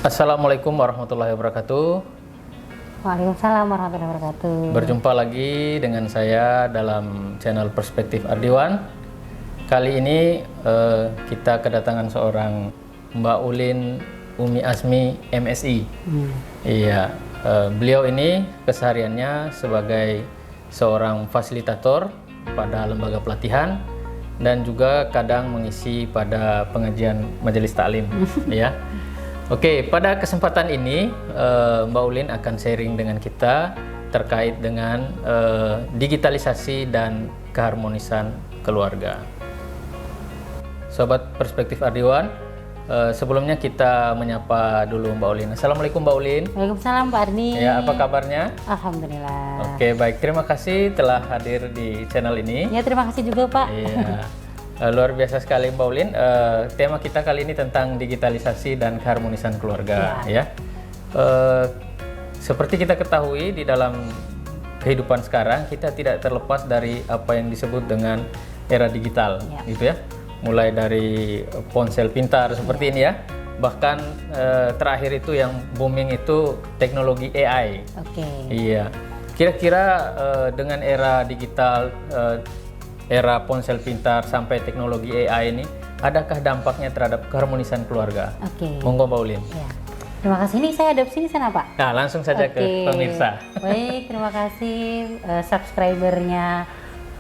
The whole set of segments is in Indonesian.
Assalamualaikum warahmatullahi wabarakatuh. Waalaikumsalam warahmatullahi wabarakatuh. Berjumpa lagi dengan saya dalam channel Perspektif Ardiwan. Kali ini kita kedatangan seorang Mbak Ulin Umi Asmi MSI. Iya, beliau ini kesehariannya sebagai seorang fasilitator pada lembaga pelatihan dan juga kadang mengisi pada pengajian majelis taklim. Ya. Oke, pada kesempatan ini Mbak Ulin akan sharing dengan kita terkait dengan digitalisasi dan keharmonisan keluarga. Sobat Perspektif Ardiwan, sebelumnya kita menyapa dulu Mbak Ulin. Assalamualaikum Mbak Ulin. Waalaikumsalam Pak Ardi. Ya, apa kabarnya? Alhamdulillah. Oke, baik. Terima kasih telah hadir di channel ini. Ya, terima kasih juga Pak. Iya. Luar biasa sekali Mbak Ulin. Tema kita kali ini tentang digitalisasi dan keharmonisan keluarga, ya. Seperti kita ketahui di dalam kehidupan sekarang kita tidak terlepas dari apa yang disebut dengan era digital, gitu ya. Mulai dari ponsel pintar seperti ini ya. Bahkan terakhir itu yang booming itu teknologi AI. Oke. Iya. Kira-kira dengan era digital, era ponsel pintar sampai teknologi AI ini, adakah dampaknya terhadap keharmonisan keluarga? Oke. Monggo Mbak Ulin. Ya. Terima kasih. Ini saya adopsi di sana Pak. Nah, langsung saja ke pemirsa. Baik, terima kasih subscribernya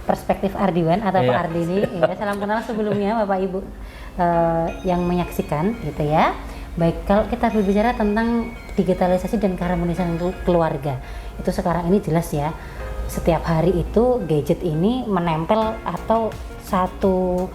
Perspektif Ardiwan atau Pak Ardi ini. Ya, salam kenal sebelumnya Bapak Ibu yang menyaksikan, gitu ya. Baik, kalau kita berbicara tentang digitalisasi dan keharmonisan keluarga, itu sekarang ini jelas ya. Setiap hari itu gadget ini menempel atau satu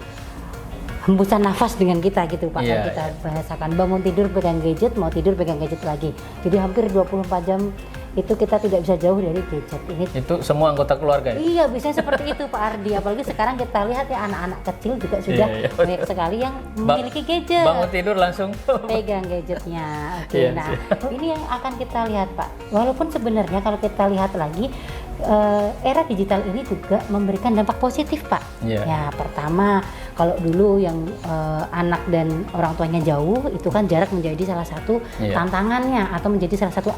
hembusan nafas dengan kita gitu Pak. Kita bahasakan bangun tidur pegang gadget, mau tidur pegang gadget lagi. Jadi hampir 24 jam itu kita tidak bisa jauh dari gadget ini. Itu semua anggota keluarga ya? Iya, bisa seperti itu Pak Ardi. Apalagi sekarang kita lihat ya anak-anak kecil juga sudah banyak sekali yang memiliki gadget. Bangun tidur langsung pegang gadgetnya. Oke, nah ini yang akan kita lihat Pak. Walaupun sebenarnya kalau kita lihat lagi era digital ini juga memberikan dampak positif Pak. Ya, pertama kalau dulu yang anak dan orang tuanya jauh, itu kan jarak menjadi salah satu tantangannya atau menjadi salah satu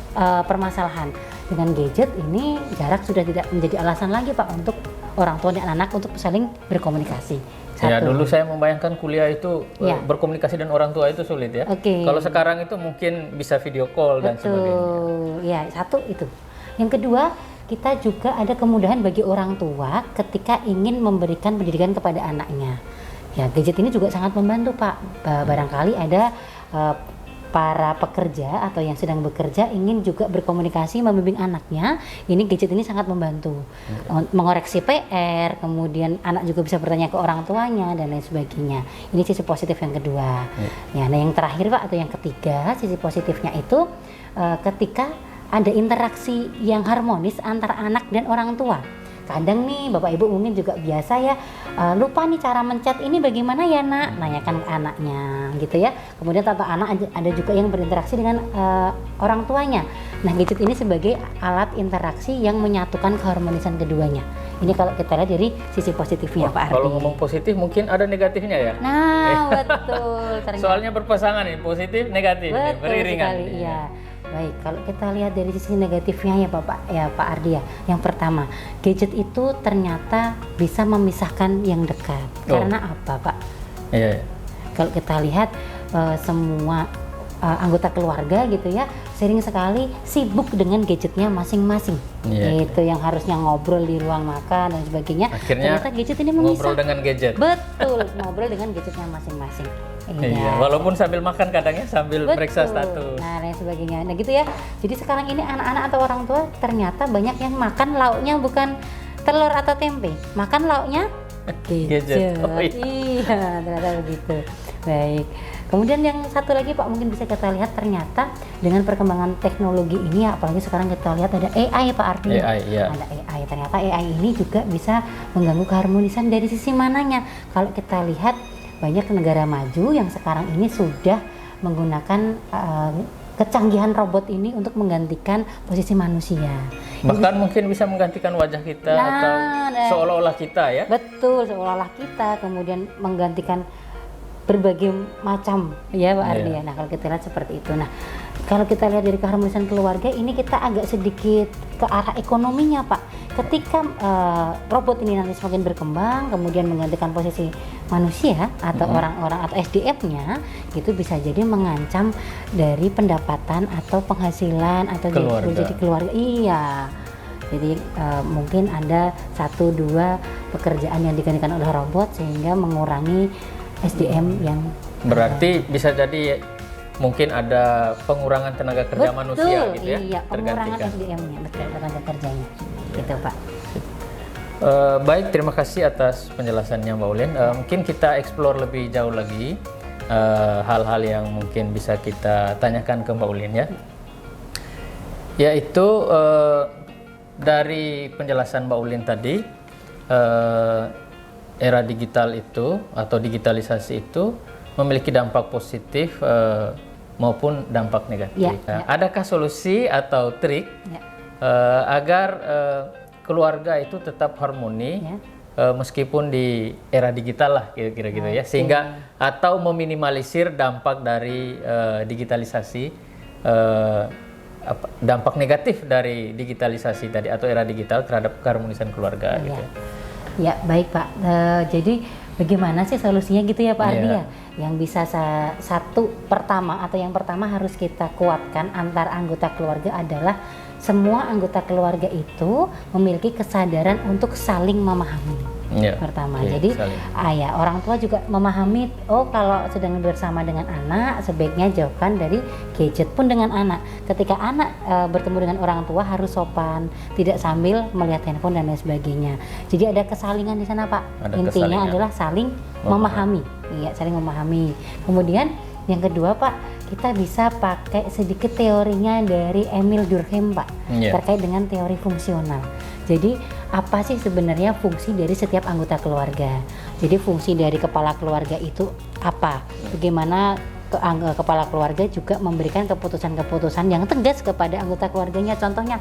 permasalahan. Dengan gadget ini jarak sudah tidak menjadi alasan lagi Pak untuk orang tua dan anak untuk saling berkomunikasi. Ya, dulu saya membayangkan kuliah itu berkomunikasi dengan orang tua itu sulit ya. Kalau sekarang itu mungkin bisa video call dan sebagainya. Ya, satu itu. Yang kedua, kita juga ada kemudahan bagi orang tua ketika ingin memberikan pendidikan kepada anaknya. Ya, gadget ini juga sangat membantu Pak. Barangkali ada para pekerja atau yang sedang bekerja ingin juga berkomunikasi membimbing anaknya, ini gadget ini sangat membantu. Mengoreksi PR, kemudian anak juga bisa bertanya ke orang tuanya dan lain sebagainya. Ini sisi positif yang kedua. Ya, nah yang terakhir Pak atau yang ketiga, sisi positifnya itu ketika ada interaksi yang harmonis antara anak dan orang tua. Kadang nih Bapak Ibu mungkin juga biasa ya lupa nih cara mencet ini bagaimana ya nak, nanyakan ke anaknya gitu ya. Kemudian tanpa anak ada juga yang berinteraksi dengan orang tuanya. Nah, gadget ini sebagai alat interaksi yang menyatukan keharmonisan keduanya. Ini kalau kita lihat dari sisi positifnya Pak Ardi. Kalau ngomong positif mungkin ada negatifnya ya. Nah, betul. Soalnya berpasangan nih, positif negatif, beriringan. Sekali, iya. Baik, kalau kita lihat dari sisi negatifnya ya Pak Ardi ya. Yang pertama, gadget itu ternyata bisa memisahkan yang dekat. Karena apa Pak? Kalau kita lihat semua anggota keluarga gitu ya, sering sekali sibuk dengan gadgetnya masing-masing. Itu yang harusnya ngobrol di ruang makan dan sebagainya. Akhirnya ternyata gadget ini memisah. Ngobrol dengan gadget. Betul, ngobrol dengan gadgetnya masing-masing. Iya, walaupun sambil makan kadangnya sambil periksa status. Nah, dan sebagainya. Nah, gitu ya. Jadi sekarang ini anak-anak atau orang tua ternyata banyak yang makan lauknya bukan telur atau tempe, makan lauknya gadget. Iya, ternyata begitu. Baik. Kemudian yang satu lagi Pak, mungkin bisa kita lihat ternyata dengan perkembangan teknologi ini, apalagi sekarang kita lihat ada AI Pak Ardi. Ada AI. Ternyata AI ini juga bisa mengganggu keharmonisan dari sisi mananya. Kalau kita lihat banyak negara maju yang sekarang ini sudah menggunakan kecanggihan robot ini untuk menggantikan posisi manusia. Bahkan mungkin bisa menggantikan wajah kita atau seolah-olah kita ya. Betul, seolah-olah kita, kemudian menggantikan berbagai macam ya Pak Ardi. Nah, kalau kita lihat seperti itu. Nah, kalau kita lihat dari keharmonisan keluarga ini kita agak sedikit ke arah ekonominya Pak. Ketika robot ini nanti semakin berkembang kemudian menggantikan posisi manusia atau orang-orang atau SDM-nya, itu bisa jadi mengancam dari pendapatan atau penghasilan atau jadi keluarga. Iya. Jadi mungkin ada 1-2 pekerjaan yang digantikan oleh robot sehingga mengurangi SDM yang berarti bisa jadi mungkin ada pengurangan tenaga kerja manusia gitu ya. Iya, pengurangan SDM-nya, betul, tenaga kerjanya. Gitu Pak. Baik, terima kasih atas penjelasannya Mbak Ulin. Mungkin kita explore lebih jauh lagi hal-hal yang mungkin bisa kita tanyakan ke Mbak Ulin ya. Yaitu dari penjelasan Mbak Ulin tadi, era digital itu atau digitalisasi itu memiliki dampak positif maupun dampak negatif. Adakah solusi atau trik agar keluarga itu tetap harmoni meskipun di era digital lah kira-kira gitu ya, sehingga atau meminimalisir dampak dari digitalisasi, dampak negatif dari digitalisasi tadi atau era digital terhadap keharmonisan keluarga gitu. Ya baik Pak, jadi bagaimana sih solusinya gitu ya Pak Ardi ya? Yang bisa yang pertama harus kita kuatkan antar anggota keluarga adalah semua anggota keluarga itu memiliki kesadaran untuk saling memahami. Pertama, jadi orang tua juga memahami, kalau sedang bersama dengan anak sebaiknya jauhkan dari gadget pun dengan anak. Ketika anak bertemu dengan orang tua harus sopan, tidak sambil melihat handphone dan lain sebagainya. Jadi ada kesalingan di sana Pak. Intinya adalah saling memahami. Iya, saling memahami. Kemudian yang kedua Pak, kita bisa pakai sedikit teorinya dari Emil Durkheim Pak, terkait dengan teori fungsional. Jadi apa sih sebenarnya fungsi dari setiap anggota keluarga? Jadi fungsi dari kepala keluarga itu apa? Bagaimana kepala keluarga juga memberikan keputusan-keputusan yang tegas kepada anggota keluarganya. Contohnya,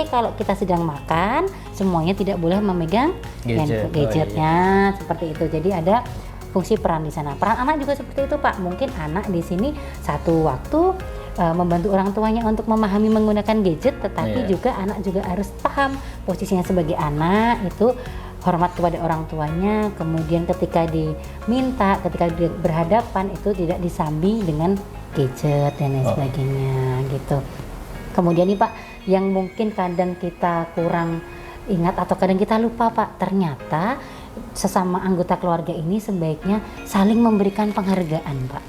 kalau kita sedang makan, semuanya tidak boleh memegang gadgetnya, seperti itu. Jadi ada fungsi peran di sana. Peran anak juga seperti itu Pak. Mungkin anak di sini satu waktu membantu orang tuanya untuk memahami menggunakan gadget, tetapi juga anak juga harus paham posisinya sebagai anak itu hormat kepada orang tuanya. Kemudian ketika ketika berhadapan itu tidak disambi dengan gadget dan lain sebagainya gitu. Kemudian nih Pak, yang mungkin kadang kita kurang ingat atau kadang kita lupa Pak, ternyata sesama anggota keluarga ini sebaiknya saling memberikan penghargaan Pak.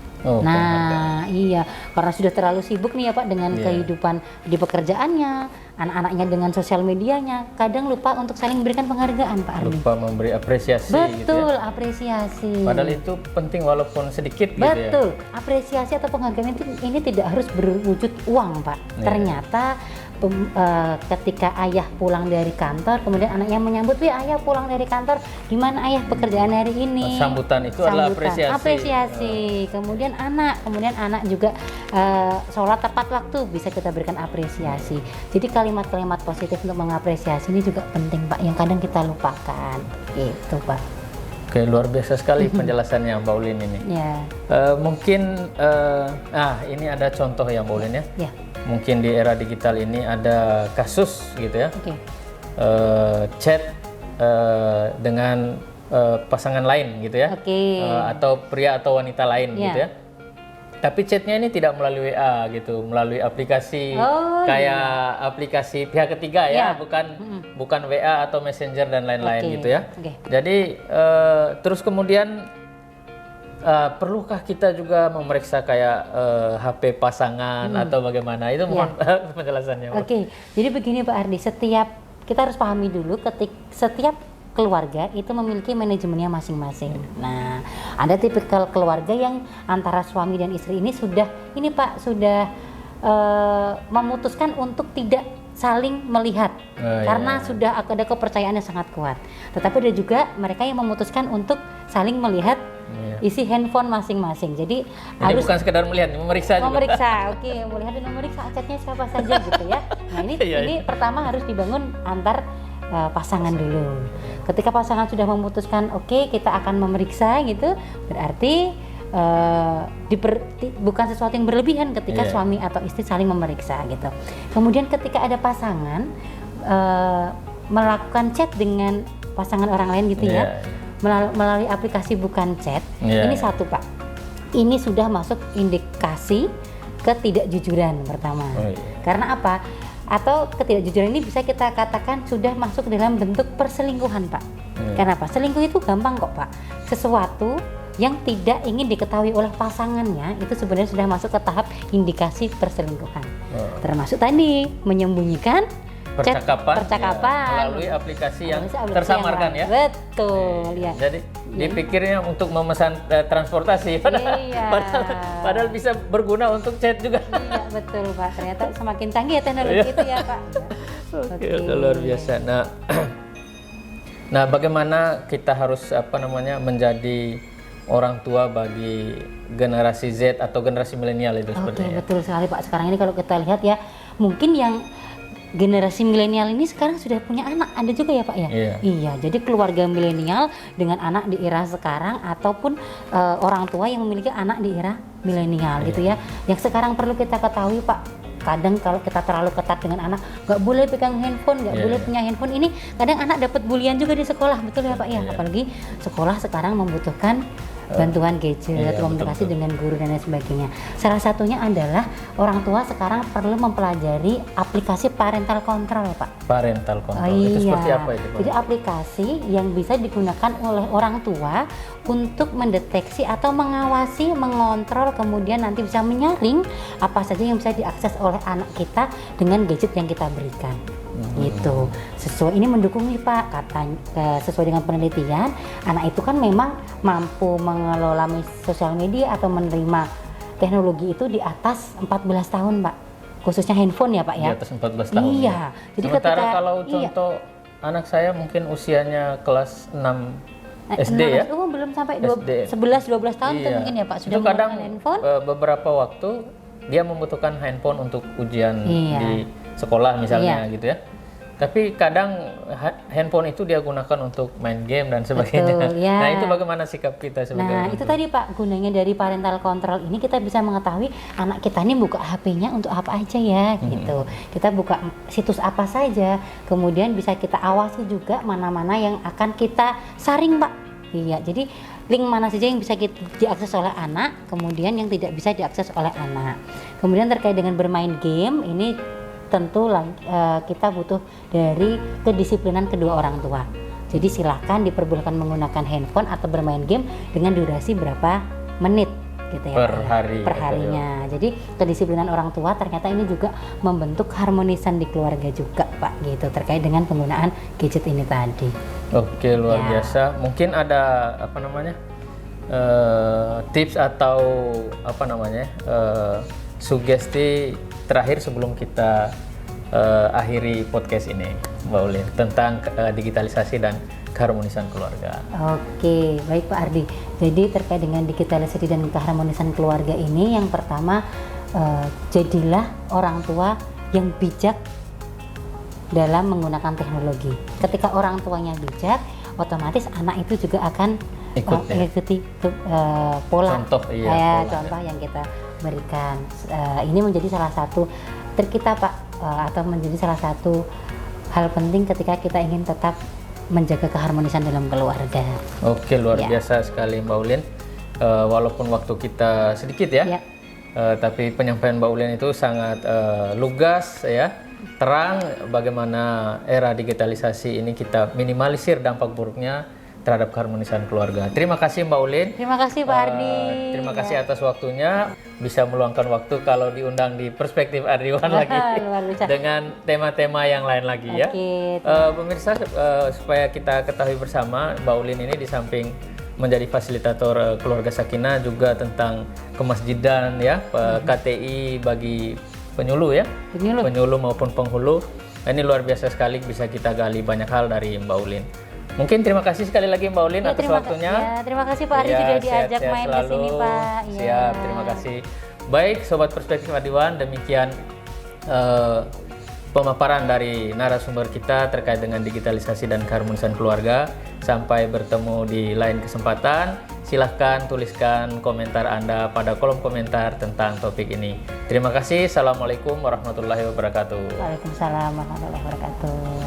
Iya, karena sudah terlalu sibuk nih ya Pak dengan kehidupan di pekerjaannya, anak-anaknya dengan sosial medianya, kadang lupa untuk saling memberikan penghargaan Pak Ardi. Lupa memberi apresiasi. Betul, gitu apresiasi. Padahal itu penting walaupun sedikit. Betul, gitu ya. Apresiasi atau penghargaan ini tidak harus berwujud uang Pak. Ternyata ketika ayah pulang dari kantor, kemudian anaknya menyambut, ayah pulang dari kantor, gimana ayah pekerjaan hari ini? Sambutan itu adalah apresiasi. Kemudian anak juga sholat tepat waktu, bisa kita berikan apresiasi. Jadi kalimat-kalimat positif untuk mengapresiasi ini juga penting Pak, yang kadang kita lupakan. Gitu Pak. Oke, luar biasa sekali penjelasannya Mbak Ulin ini. Mungkin ini ada contoh ya Mbak Ulin ya. Mungkin di era digital ini ada kasus gitu ya, chat dengan pasangan lain gitu ya, atau pria atau wanita lain gitu ya. Tapi chatnya ini tidak melalui WA gitu, melalui aplikasi aplikasi pihak ketiga ya, bukan WA atau Messenger dan lain-lain gitu ya. Jadi terus kemudian perlukah kita juga memeriksa kayak HP pasangan atau bagaimana? Itu mohon penjelasannya. Jadi begini Pak Ardi, kita harus pahami dulu setiap keluarga itu memiliki manajemennya masing-masing. Nah, ada tipikal keluarga yang antara suami dan istri ini sudah memutuskan untuk tidak saling melihat karena sudah ada kepercayaan yang sangat kuat. Tetapi ada juga mereka yang memutuskan untuk saling melihat isi handphone masing-masing. Jadi harus bukan sekedar melihat, memeriksa juga. Melihat dan memeriksa chatnya siapa saja gitu ya. Nah ini pertama harus dibangun antar pasangan dulu. Ketika pasangan sudah memutuskan kita akan memeriksa gitu, berarti bukan sesuatu yang berlebihan ketika Iya. suami atau istri saling memeriksa gitu. Kemudian ketika ada pasangan melakukan chat dengan pasangan orang lain gitu ya, melalui aplikasi bukan chat, ini satu Pak, ini sudah masuk indikasi ketidakjujuran pertama. Karena apa? Atau ketidakjujuran ini bisa kita katakan sudah masuk dalam bentuk perselingkuhan Pak. Karena apa? Selingkuh itu gampang kok Pak. Sesuatu yang tidak ingin diketahui oleh pasangannya itu sebenarnya sudah masuk ke tahap indikasi perselingkuhan. Termasuk tadi menyembunyikan percakapan melalui aplikasi yang aplikasi tersamarkan ya. Betul ya. Jadi dipikirnya untuk memesan transportasi, padahal bisa berguna untuk chat juga. Iya betul Pak. Ternyata semakin canggih ya teknologi itu ya Pak. Oke, luar biasa. Nah, bagaimana kita harus menjadi orang tua bagi generasi Z atau generasi milenial itu sebenarnya? Betul sekali Pak. Sekarang ini kalau kita lihat ya, mungkin yang generasi milenial ini sekarang sudah punya anak, ada juga ya Pak ya? Iya, jadi keluarga milenial dengan anak di era sekarang ataupun orang tua yang memiliki anak di era milenial gitu ya. Yang sekarang perlu kita ketahui Pak, kadang kalau kita terlalu ketat dengan anak, nggak boleh pegang handphone, nggak boleh punya handphone, ini kadang anak dapat bulian juga di sekolah, betul ya Pak ya? Apalagi sekolah sekarang membutuhkan bantuan gadget, komunikasi dengan guru dan lain sebagainya. Salah satunya adalah orang tua sekarang perlu mempelajari aplikasi parental control Pak. Parental control itu seperti apa itu Pak? Jadi aplikasi yang bisa digunakan oleh orang tua untuk mendeteksi atau mengawasi, mengontrol, kemudian nanti bisa menyaring apa saja yang bisa diakses oleh anak kita dengan gadget yang kita berikan. Gitu. Sesuai ini mendukung nih Pak, sesuai dengan penelitian, anak itu kan memang mampu mengelola sosial media atau menerima teknologi itu di atas 14 tahun Pak, khususnya handphone ya Pak ya. Di atas 14 tahun. Iya. Jadi sementara kalau contoh anak saya mungkin usianya kelas 6 SD ya. Belum sampai 11-12 tahun itu mungkin ya Pak sudah menggunakan handphone. Beberapa waktu dia membutuhkan handphone untuk ujian di sekolah misalnya gitu ya. Tapi kadang handphone itu dia gunakan untuk main game dan sebagainya. Betul, ya. Nah itu bagaimana sikap kita sebagai itu tadi Pak, gunanya dari parental control ini kita bisa mengetahui anak kita ini buka HP-nya untuk apa aja ya gitu. Kita buka situs apa saja, kemudian bisa kita awasi juga mana-mana yang akan kita saring Pak. Iya, jadi link mana saja yang bisa diakses oleh anak, kemudian yang tidak bisa diakses oleh anak. Kemudian terkait dengan bermain game, ini tentu kita butuh dari kedisiplinan kedua orang tua. Jadi silakan diperbolehkan menggunakan handphone atau bermain game dengan durasi berapa menit gitu ya per harinya. Jadi kedisiplinan orang tua ternyata ini juga membentuk harmonisan di keluarga juga Pak gitu, terkait dengan penggunaan gadget ini tadi. Oke, luar biasa. Mungkin ada tips atau sugesti terakhir sebelum kita akhiri podcast ini Mbak Ulin tentang digitalisasi dan keharmonisan keluarga. Oke, baik Pak Ardi. Jadi terkait dengan digitalisasi dan keharmonisan keluarga ini, yang pertama jadilah orang tua yang bijak dalam menggunakan teknologi. Ketika orang tuanya bijak, otomatis anak itu juga akan mengikuti pola contoh yang kita berikan. Ini menjadi salah satu trik kita Pak, atau menjadi salah satu hal penting ketika kita ingin tetap menjaga keharmonisan dalam keluarga. Oke, luar biasa sekali Mbak Ulin. Walaupun waktu kita sedikit ya. Tapi penyampaian Mbak Ulin itu sangat lugas ya, terang bagaimana era digitalisasi ini kita minimalisir dampak buruknya terhadap keharmonisan keluarga. Terima kasih Mbak Ulin. Terima kasih Pak Ardi. Terima kasih atas waktunya. Bisa meluangkan waktu kalau diundang di Perspektif Ardiwan lagi dengan tema-tema yang lain lagi ya. Pemirsa, supaya kita ketahui bersama, Mbak Ulin ini di samping menjadi fasilitator keluarga Sakinah juga tentang kemasjidan ya, KTI bagi penyuluh ya, penyuluh maupun penghulu. Ini luar biasa sekali, bisa kita gali banyak hal dari Mbak Ulin. Mungkin terima kasih sekali lagi Mbak Ulin atas waktunya. Terima kasih Pak Ardi sudah diajak main ke sini Pak. Siap, terima kasih. Baik, Sobat Perspektif Ardiwan, demikian pemaparan dari narasumber kita terkait dengan digitalisasi dan keharmonisan keluarga. Sampai bertemu di lain kesempatan. silahkan tuliskan komentar Anda pada kolom komentar tentang topik ini. Terima kasih. Assalamualaikum warahmatullahi wabarakatuh. Waalaikumsalam warahmatullahi wabarakatuh.